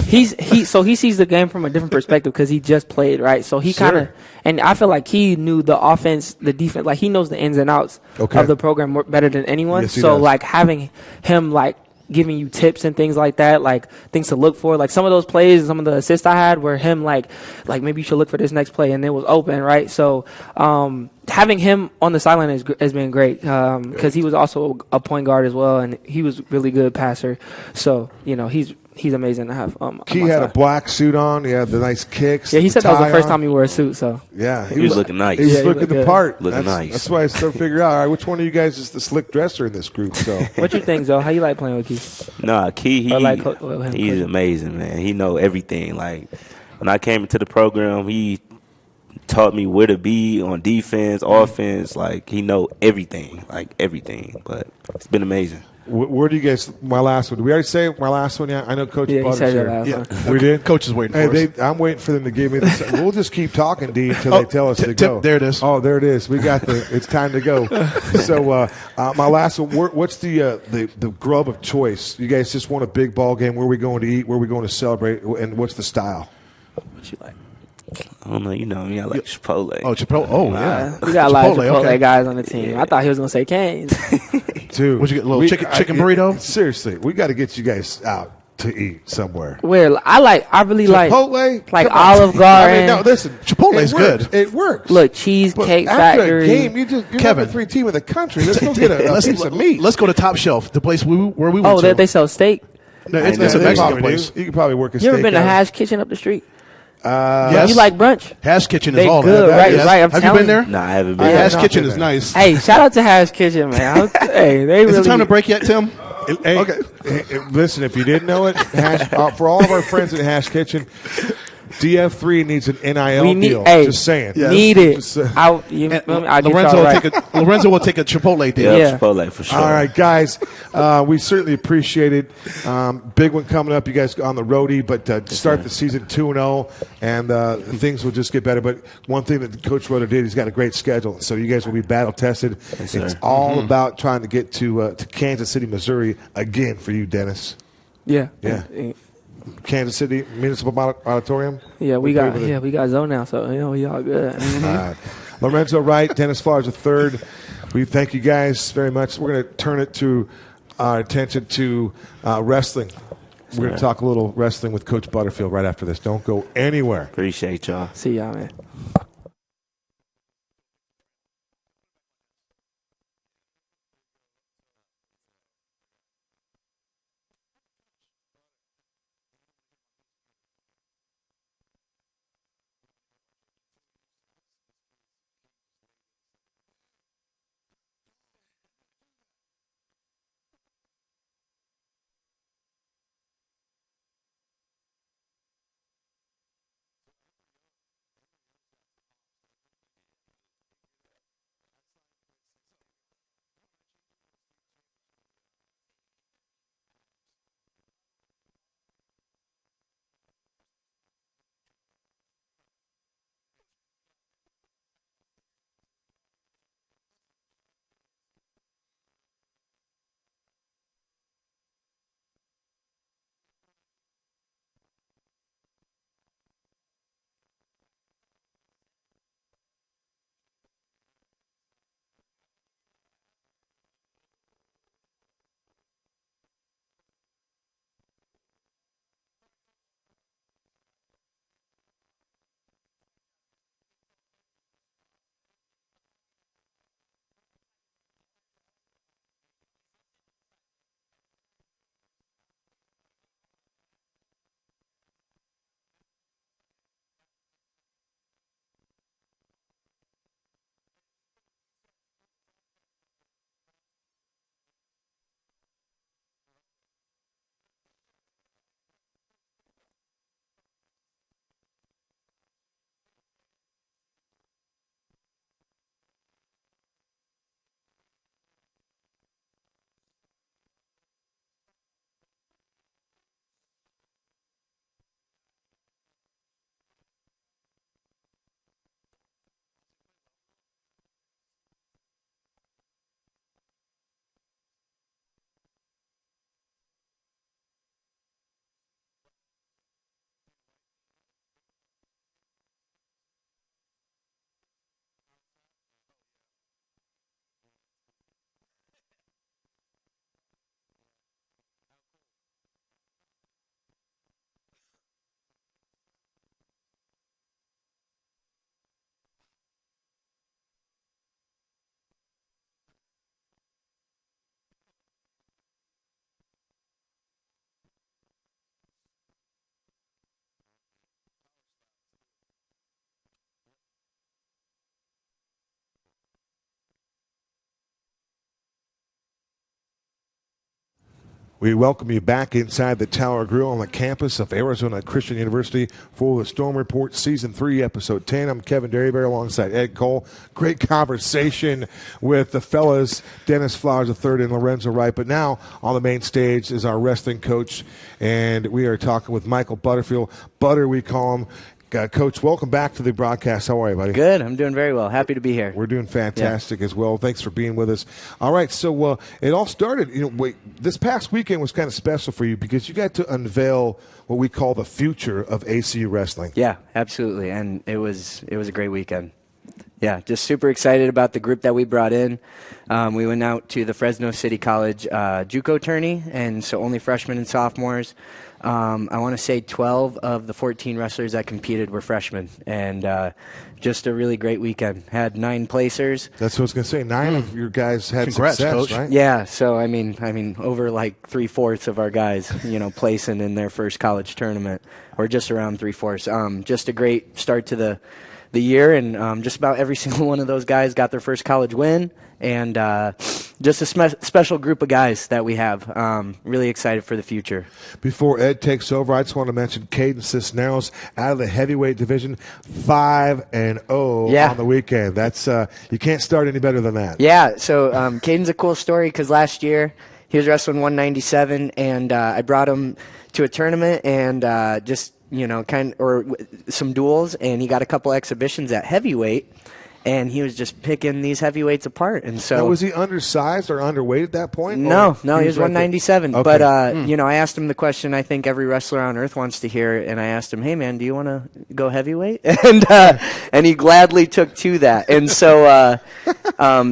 He sees the game from a different perspective because he just played, right? So he kind of, and I feel like he knew the offense, the defense, like he knows the ins and outs of the program better than anyone. Yes, he so does. like having him like giving you tips and things like that, like things to look for. Like some of those plays and some of the assists I had were him like maybe you should look for this next play, and it was open, right? So having him on the sideline has been great because he was also a point guard as well, and he was really good passer. So he's amazing to have. Key had a black suit on. He had the nice kicks. Yeah, he said that was the first on. time he wore a suit. So Yeah, He was looking nice. He was Yeah, he looking looked the good. part. Looking that's, nice. That's why I still figure out. All right, which one of you guys is the slick dresser in this group? So what you think, Zoe? How you like playing with Key? Nah, Key, Or like him, he's coach? amazing, man. He know everything. Like when I came into the program, he taught me where to be on defense, offense. Like he know everything, But it's been amazing. where do you guys? My last one. Did we already say my last one? Yeah, I know Coach Yeah, you Butter's said your here. last one. We did. Coach is waiting for us. I'm waiting for them to give me this. We'll just keep talking, D, until they tell us to go. There it is. Oh, there it is. We got it's time to go. So my last one. What's the grub of choice? You guys just won a big ball game. Where are we going to eat? Where are we going to celebrate? And what's the style? What you like? I don't know. You know me. I like Chipotle. Oh, Chipotle. Oh, yeah. We got a lot of Chipotle okay. guys on the team. I thought he was gonna say Canes. Dude, What'd you get, a little chicken burrito? Seriously, we got to get you guys out to eat somewhere. Where I really like Chipotle, like Come on. Olive Garden. I mean, no, listen, Chipotle's it works. good. It works. Look, But Cheesecake after Factory. a game, you're Kevin. number 3 team in the country. Let's go get a piece of meat. Let's go to Top Shelf, the place where we went Oh, to. they sell steak. No, it's Yeah, a they Mexican probably place. do. You could probably work a You ever steak been to out. Hash Kitchen up the street? Yes. You like brunch? Hash Kitchen is They all good, that. right, Yes. right, I'm Have you telling been there? you. Nah, I haven't Yeah, been. Hash not Kitchen been is there. nice. Hey, shout out to Hash Kitchen, man. Hey, they Is really. it time to break yet, Tim? Hey, Okay. listen, if you didn't know it, for all of our friends at Hash Kitchen, DF3 needs an NIL We need. deal. Hey, Just saying. Yes. need it. Just, I'll get Lorenzo y'all will right. Lorenzo will take a Chipotle deal. Yeah, Yeah. Chipotle for sure. All right, guys, we certainly appreciate it. Big one coming up. You guys on the roadie, but start the season 2-0, and things will just get better. But one thing that Coach Rhoda did, he's got a great schedule, so you guys will be battle tested. Yes, it's sir. all about trying to get to Kansas City, Missouri again for you, Dennis. Yeah. Yeah. Kansas City Municipal Auditorium. Yeah, we We'll play with we got Zoe now, so we all good. All right. Lorenzo Wright, Dennis Flowers III. We thank you guys very much. We're going to turn it to our attention to wrestling. We're going to talk a little wrestling with Coach Butterfield right after this. Don't go anywhere. Appreciate y'all. See y'all, man. We welcome you back inside the Tower Grill on the campus of Arizona Christian University for the Storm Report Season 3, Episode 10. I'm Kevin Derryberry alongside Ed Cole. Great conversation with the fellas, Dennis Flowers III and Lorenzo Wright. But now on the main stage is our wrestling coach, and we are talking with Michael Butterfield. Butter, we call him. Coach, welcome back to the broadcast. How are you, buddy? Good. I'm doing very well. Happy to be here. We're doing fantastic as well. Thanks for being with us. All right, so it all started, this past weekend was kind of special for you because you got to unveil what we call the future of ACU wrestling. Yeah, absolutely. And it was a great weekend. Yeah, just super excited about the group that we brought in. We went out to the Fresno City College JUCO tourney, and so only freshmen and sophomores. I want to say 12 of the 14 wrestlers that competed were freshmen, and just a really great weekend. Had 9 placers. That's what I was going to say. 9 of your guys had Congrats, success, Coach. right? Yeah, so I mean, over like 3/4 of our guys, placing in their first college tournament, or just around 3/4. Just a great start to the year, and just about every single one of those guys got their first college win, and just a special group of guys that we have. Really excited for the future. Before Ed takes over, I just want to mention Caden Cisneros out of the heavyweight division, 5-0 on the weekend. That's you can't start any better than that. Yeah, so Caden's a cool story because last year he was wrestling 197, and I brought him to a tournament and some duels, and he got a couple exhibitions at heavyweight, and he was just picking these heavyweights apart. And so, now, was he undersized or underweight at that point? No, he was 197. Okay. But I asked him the question I think every wrestler on earth wants to hear, and I asked him, "Hey man, do you want to go heavyweight?" And he gladly took to that. And so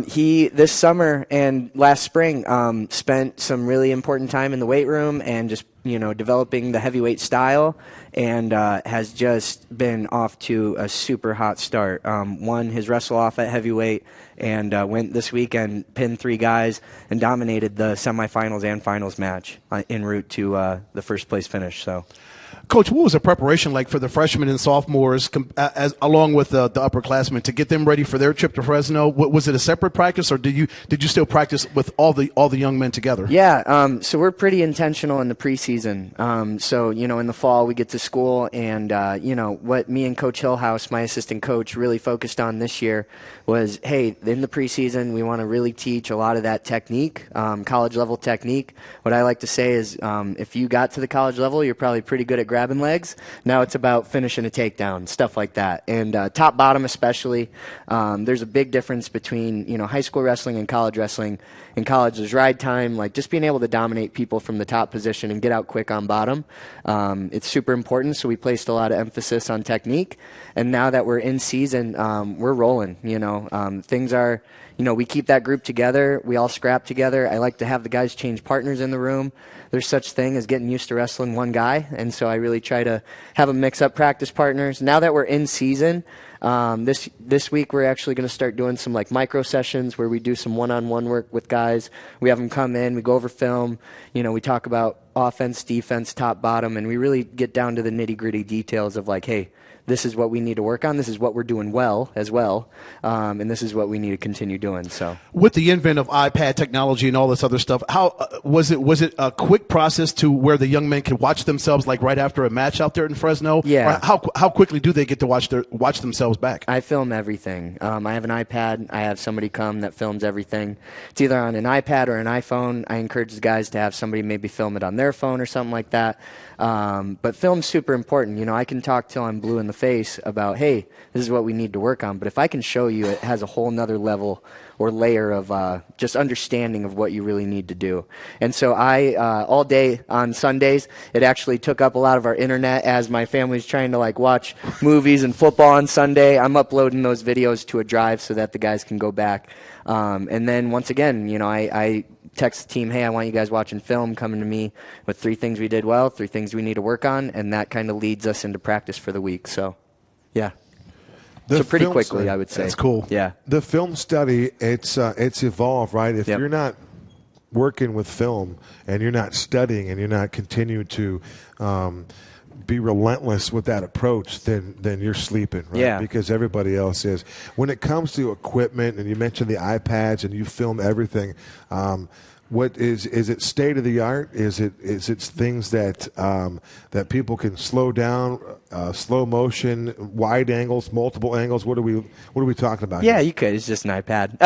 he this summer and last spring spent some really important time in the weight room and just developing the heavyweight style, and has just been off to a super hot start. Won his wrestle off at heavyweight, and went this weekend, pinned 3 guys, and dominated the semifinals and finals match en route to the first place finish. So, Coach, what was the preparation like for the freshmen and sophomores, along with the upperclassmen, to get them ready for their trip to Fresno? Was it a separate practice, or did you still practice with all the young men together? Yeah, so we're pretty intentional in the preseason. So in the fall we get to school, and what me and Coach Hillhouse, my assistant coach, really focused on this year was, hey, in the preseason we want to really teach a lot of that technique, college level technique. What I like to say is, if you got to the college level, you're probably pretty good at grabbing legs. Now it's about finishing a takedown, stuff like that. And top bottom especially, there's a big difference between high school wrestling and college wrestling. In college there's ride time, like just being able to dominate people from the top position and get out quick on bottom. It's super important, so we placed a lot of emphasis on technique. And now that we're in season, we're rolling. Things are, we keep that group together. We all scrap together. I like to have the guys change partners in the room. There's such thing as getting used to wrestling one guy, and so I really try to have them mix up practice partners. Now that we're in season, this week we're actually going to start doing some like micro sessions where we do some one-on-one work with guys. We have them come in, we go over film, we talk about offense, defense, top, bottom, and we really get down to the nitty-gritty details of like, hey, this is what we need to work on. This is what we're doing well as well, and this is what we need to continue doing. So, with the advent of iPad technology and all this other stuff, how was it a quick process to where the young men could watch themselves like right after a match out there in Fresno? Yeah. Or how quickly do they get to watch themselves back? I film everything. I have an iPad. I have somebody come that films everything. It's either on an iPad or an iPhone. I encourage the guys to have somebody maybe film it on their phone or something like that. But film's super important. I can talk till I'm blue in the face about, hey, this is what we need to work on. But if I can show you, it has a whole nother level or layer of just understanding of what you really need to do. And so I, all day on Sundays, it actually took up a lot of our internet as my family's trying to like watch movies and football on Sunday. I'm uploading those videos to a drive so that the guys can go back. And then once again, I text the team, hey, I want you guys watching film, coming to me with 3 things we did well, 3 things we need to work on, and that kind of leads us into practice for the week. So, yeah. So pretty quickly, I would say. That's cool. Yeah. The film study, it's evolved, right? If you're not working with film and you're not studying and you're not continuing to be relentless with that approach, then you're sleeping, right? Yeah. Because everybody else is. When it comes to equipment, and you mentioned the iPads and you film everything, What is it state of the art? Is it things that that people can slow down, slow motion, wide angles, multiple angles? What are we talking about? Yeah, here? you could. It's just an iPad.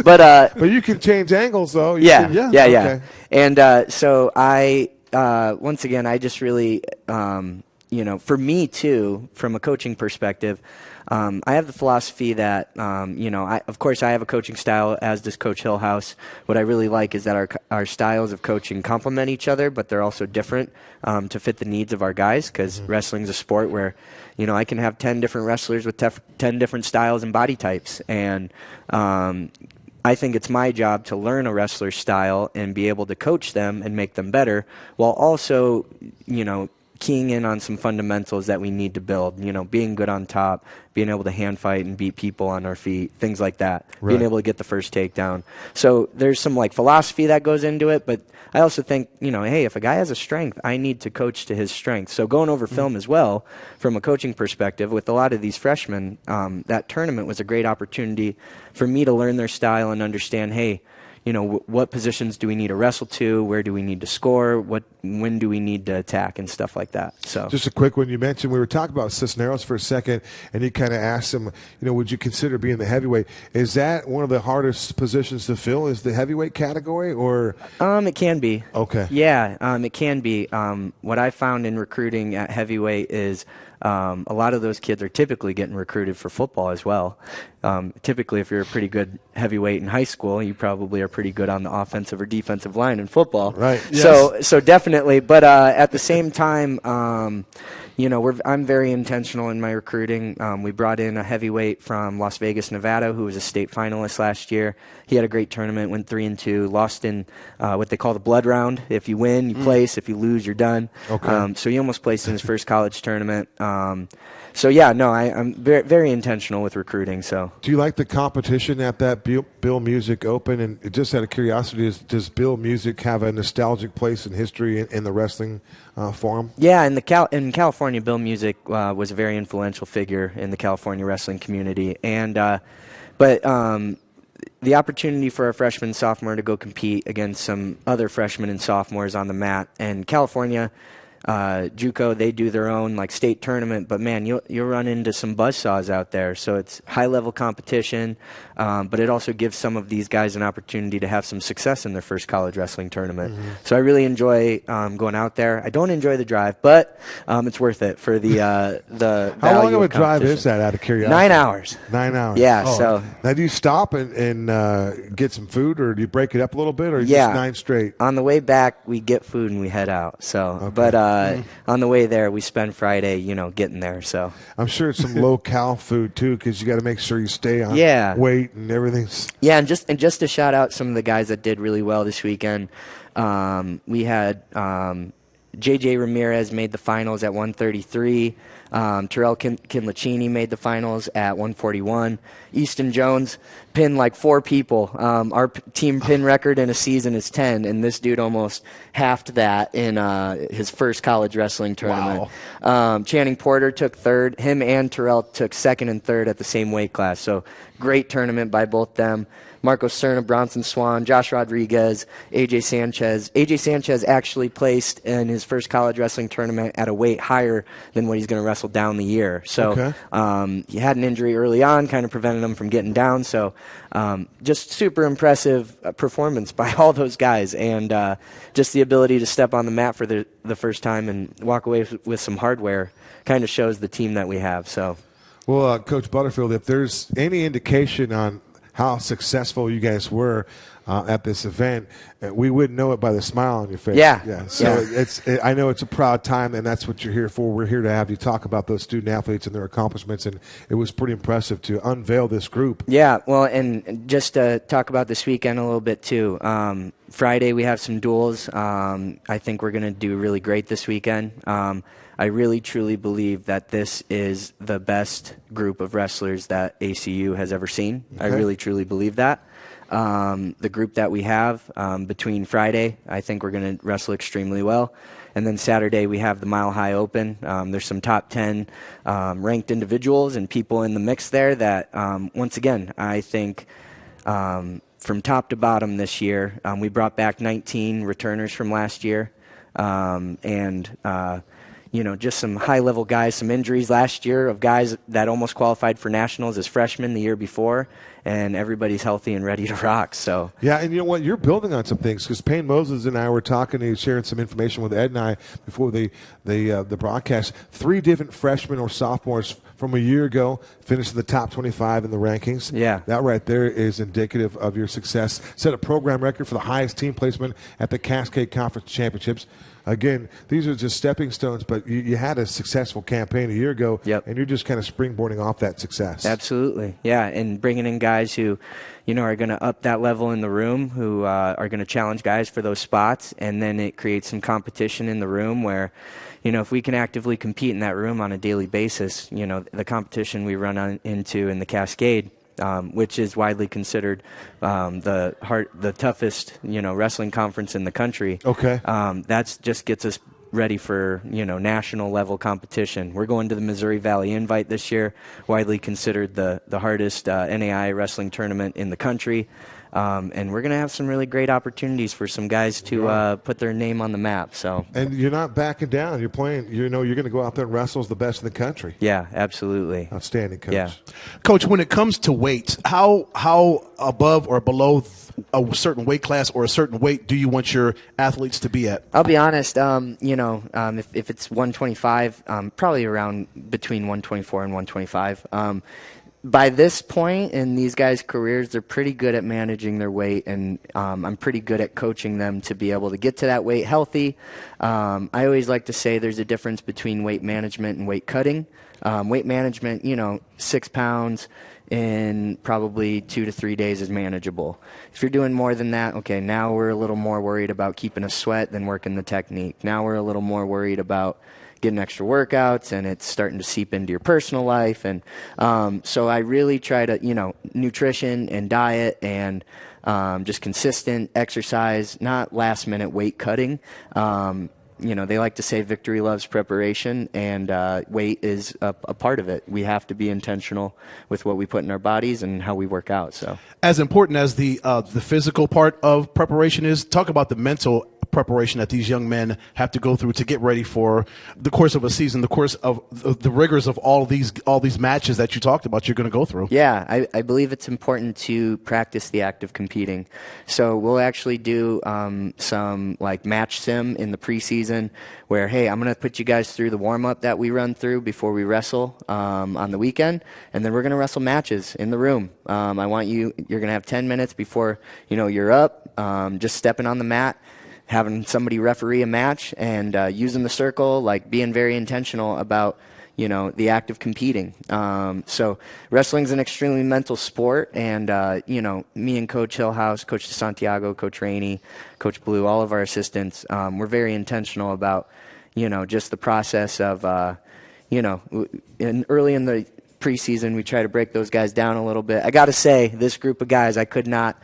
But you can change angles though. Yeah. Okay. And so I once again, I just really for me too, from a coaching perspective, I have the philosophy that, of course I have a coaching style, as does Coach Hillhouse. What I really like is that our styles of coaching complement each other, but they're also different to fit the needs of our guys, because wrestling is a sport where, I can have 10 different wrestlers with 10 different styles and body types. And I think it's my job to learn a wrestler's style and be able to coach them and make them better, while also, keying in on some fundamentals that we need to build, being good on top, being able to hand fight and beat people on our feet, things like that, right. Being able to get the first takedown. So there's some philosophy that goes into it, but I also think, hey, if a guy has a strength, I need to coach to his strength. So going over film as well, from a coaching perspective, with a lot of these freshmen, that tournament was a great opportunity for me to learn their style and understand, hey, what positions do we need to wrestle to? Where do we need to score? When do we need to attack and stuff like that? So just a quick one. You mentioned we were talking about Cisneros for a second, and you kind of asked him, would you consider being the heavyweight? Is that one of the hardest positions to fill? Is the heavyweight category, or? It can be. Okay. Yeah, it can be. What I found in recruiting at heavyweight is a lot of those kids are typically getting recruited for football as well. Typically, if you're a pretty good heavyweight in high school, you probably are pretty good on the offensive or defensive line in football. Right. Yes. So definitely. But at the same time, I'm very intentional in my recruiting. We brought in a heavyweight from Las Vegas, Nevada, who was a state finalist last year. He had a great tournament, went 3-2, lost in what they call the blood round. If you win, you place. If you lose, you're done. Okay. So he almost placed in his first college tournament. I'm very, very intentional with recruiting. So, do you like the competition at that Bill Music Open? And just out of curiosity, does Bill Music have a nostalgic place in history in the wrestling forum? Yeah, in California, Bill Music was a very influential figure in the California wrestling community, and the opportunity for a freshman and sophomore to go compete against some other freshmen and sophomores on the mat, and California. JUCO, they do their own state tournament, but man, you'll run into some buzzsaws out there. So it's high level competition, but it also gives some of these guys an opportunity to have some success in their first college wrestling tournament. Mm-hmm. So I really enjoy going out there. I don't enjoy the drive, but it's worth it for the How long of a drive is that, out of curiosity? 9 hours. 9 hours. Yeah. Oh. So now, do you stop and get some food, or do you break it up a little bit, or just 9 straight? On the way back, we get food and we head out. So, okay. But on the way there, we spend Friday, getting there. So I'm sure it's some low-cal food too, because you got to make sure you stay on weight and everything. Yeah, and just to shout out some of the guys that did really well this weekend. We had J.J. Ramirez made the finals at 133. Terrell Kinlachini made the finals at 141. Easton Jones pinned 4 people. Our team pin record in a season is 10, and this dude almost halved that in his first college wrestling tournament. Wow. Channing Porter took third. Him and Terrell took second and third at the same weight class. So great tournament by both them. Marco Cerna, Bronson Swan, Josh Rodriguez, AJ Sanchez. AJ Sanchez actually placed in his first college wrestling tournament at a weight higher than what he's going to wrestle down the year. So he had an injury early on, kind of prevented him from getting down. So just super impressive performance by all those guys, and just the ability to step on the mat for the first time and walk away with some hardware kind of shows the team that we have. So, well, Coach Butterfield, if there's any indication on how successful you guys were at this event, we wouldn't know it by the smile on your face. Yeah. So I know it's a proud time, and that's what you're here for. We're here to have you talk about those student athletes and their accomplishments, and it was pretty impressive to unveil this group. Yeah, well, and just to talk about this weekend a little bit too. Friday we have some duels. I think we're going to do really great this weekend. I really, truly believe that this is the best group of wrestlers that ACU has ever seen. Okay. I really, truly believe that. The group that we have between Friday, I think we're going to wrestle extremely well. And then Saturday we have the Mile High Open. There's some top 10 ranked individuals and people in the mix there that, once again, I think from top to bottom this year. We brought back 19 returners from last year, just some high-level guys, some injuries last year of guys that almost qualified for nationals as freshmen the year before, and everybody's healthy and ready to rock. So yeah, and you know what? You're building on some things because Payne Moses and I were talking. He was sharing some information with Ed and I before the broadcast. 3 different freshmen or sophomores from a year ago finished in the top 25 in the rankings. Yeah, that right there is indicative of your success. Set a program record for the highest team placement at the Cascade Conference Championships. Again, these are just stepping stones, but you had a successful campaign a year ago, and you're just kind of springboarding off that success. Absolutely, yeah, and bringing in guys who, are going to up that level in the room, who are going to challenge guys for those spots, and then it creates some competition in the room where, if we can actively compete in that room on a daily basis, the competition we run into in the Cascade, which is widely considered the toughest, wrestling conference in the country. Okay. That just gets us ready for, national level competition. We're going to the Missouri Valley Invite this year, widely considered the hardest NAI wrestling tournament in the country. And we're going to have some really great opportunities for some guys to put their name on the map. So, and you're not backing down. You're playing. You're going to go out there and wrestle as the best in the country. Yeah, absolutely. Outstanding, Coach. Yeah. Coach, when it comes to weight, how above or below a certain weight class or a certain weight do you want your athletes to be at? I'll be honest. If it's 125, probably around between 124 and 125. By this point in these guys' careers, they're pretty good at managing their weight, and I'm pretty good at coaching them to be able to get to that weight healthy. I always like to say there's a difference between weight management and weight cutting. Weight management, 6 pounds in probably 2 to 3 days is manageable. If you're doing more than that, okay, now we're a little more worried about keeping a sweat than working the technique. Now we're a little more worried about getting extra workouts, and it's starting to seep into your personal life. And so I really try to, nutrition and diet and just consistent exercise, not last-minute weight cutting. They like to say victory loves preparation, and weight is a part of it. We have to be intentional with what we put in our bodies and how we work out. So, as important as the physical part of preparation is, talk about the mental preparation that these young men have to go through to get ready for the course of a season, the course of the rigors of all these matches that you talked about you're going to go through. Yeah, I believe it's important to practice the act of competing. So we'll actually do some like match sim in the preseason where, hey, I'm going to put you guys through the warm-up that we run through before we wrestle on the weekend, and then we're going to wrestle matches in the room. I want you're going to have 10 minutes before you're up, just stepping on the mat, having somebody referee a match, and using the circle, like being very intentional about the act of competing. So wrestling's an extremely mental sport, and me and Coach Hillhouse, Coach DeSantiago, Coach Rainey, Coach Blue, all of our assistants, we're very intentional about just the process of early in the preseason, we try to break those guys down a little bit. I got to say, this group of guys, I could not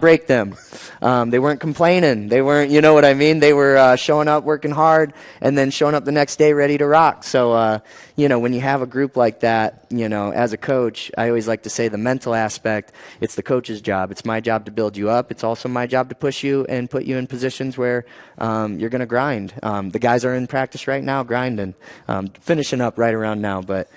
break them. They weren't complaining. They weren't, you know what I mean? They were showing up, working hard, and then showing up the next day ready to rock. So, when you have a group like that, as a coach, I always like to say the mental aspect, it's the coach's job. It's my job to build you up. It's also my job to push you and put you in positions where you're going to grind. The guys are in practice right now grinding, finishing up right around now, but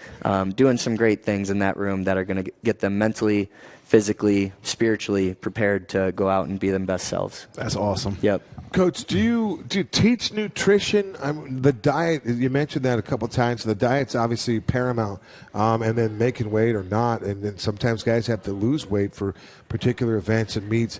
doing some great things in that room that are going to get them mentally, physically, spiritually prepared to go out and be their best selves. That's awesome. Yep. Coach, do you teach nutrition? The diet, you mentioned that a couple of times. The diet's obviously paramount, and then making weight or not. And then sometimes guys have to lose weight for particular events and meets.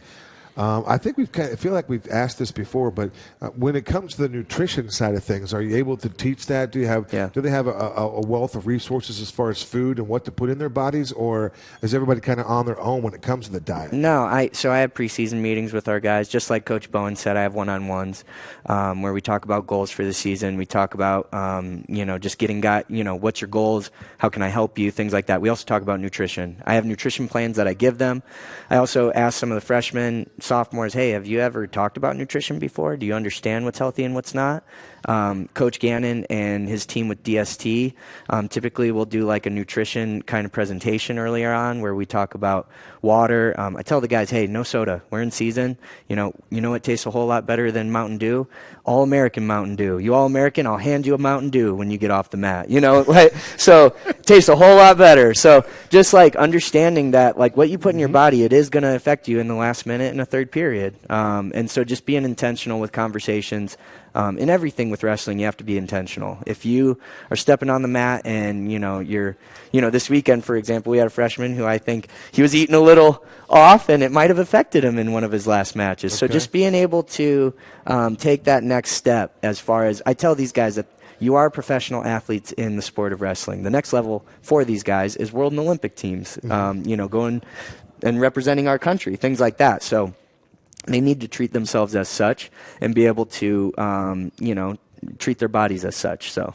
I think I feel like we've asked this before, but when it comes to the nutrition side of things, are you able to teach that? Do they have a wealth of resources as far as food and what to put in their bodies, or is everybody kind of on their own when it comes to the diet? No, I have preseason meetings with our guys, just like Coach Bowen said. I have one-on-ones where we talk about goals for the season. We talk about just getting what's your goals, how can I help you, things like that. We also talk about nutrition. I have nutrition plans that I give them. I also ask some of the freshmen sophomores, hey, have you ever talked about nutrition before? Do you understand what's healthy and what's not? Coach Gannon and his team with DST typically will do like a nutrition kind of presentation earlier on where we talk about water. I tell the guys, hey, no soda. We're in season. You know what tastes a whole lot better than Mountain Dew? All-American Mountain Dew. You All-American, I'll hand you a Mountain Dew when you get off the mat. So it tastes a whole lot better. So just like understanding that like what you put in your body, it is going to affect you in the last minute in a third period. And so just being intentional with conversations. In everything with wrestling, you have to be intentional. If you are stepping on the mat and, you're this weekend, for example, we had a freshman who I think he was eating a little off and it might have affected him in one of his last matches. So just being able to take that next step as far as I tell these guys that you are professional athletes in the sport of wrestling. The next level for these guys is world and Olympic teams, going and representing our country, things like that. So they need to treat themselves as such and be able to, treat their bodies as such. So,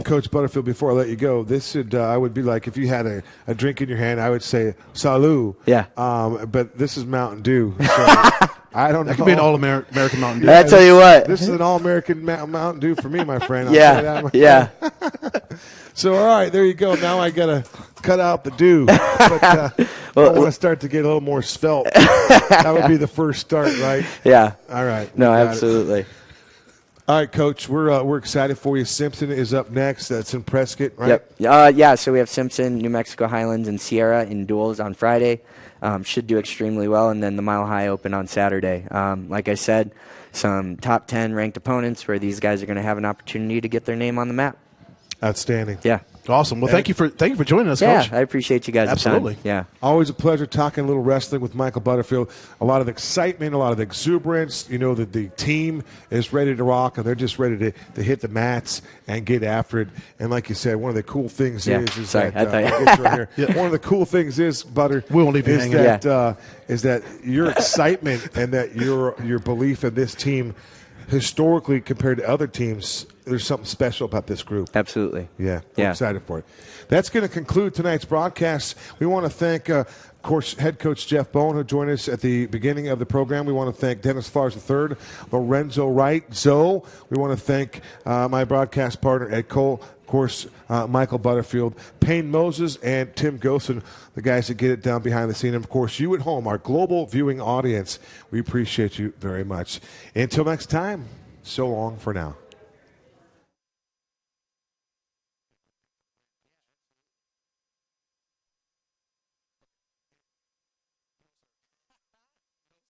Coach Butterfield, before I let you go, this should I would be like if you had a drink in your hand, I would say "Salud." Yeah. But this is Mountain Dew. So I don't know. That could be an all-American Mountain Dew. I tell you what, this is an all-American Mountain Dew for me, my friend. Yeah. So, all right, there you go. Now I got to cut out the dew. But I want to start to get a little more svelte. That would be the first start, right? Yeah. All right. No, absolutely. All right, Coach, we're excited for you. Simpson is up next. That's in Prescott, right? Yep. So we have Simpson, New Mexico Highlands, and Sierra in duels on Friday. Should do extremely well, and then the Mile High Open on Saturday. Like I said, some top 10 ranked opponents where these guys are going to have an opportunity to get their name on the map. Outstanding. Yeah. Awesome. Well, thank you for joining us, yeah, Coach. I appreciate you guys. Absolutely. Yeah. Always a pleasure talking a little wrestling with Michael Butterfield. A lot of excitement, a lot of exuberance. That the team is ready to rock, and they're just ready to hit the mats and get after it. And like you said, one of the cool things is sorry, that I I'll get you right here. One of the cool things is, Butter, we won't leave you hanging. Is that your excitement and that your belief in this team historically compared to other teams, there's something special about this group. Absolutely. Yeah, we're excited for it. That's going to conclude tonight's broadcast. We want to thank, of course, head coach Jeff Bowen, who joined us at the beginning of the program. We want to thank Dennis Flowers III, Lorenzo Wright, Zoe. We want to thank my broadcast partner, Ed Cole, of course, Michael Butterfield, Payne Moses, and Tim Gosen, the guys that get it down behind the scene. And, of course, you at home, our global viewing audience, we appreciate you very much. Until next time, so long for now.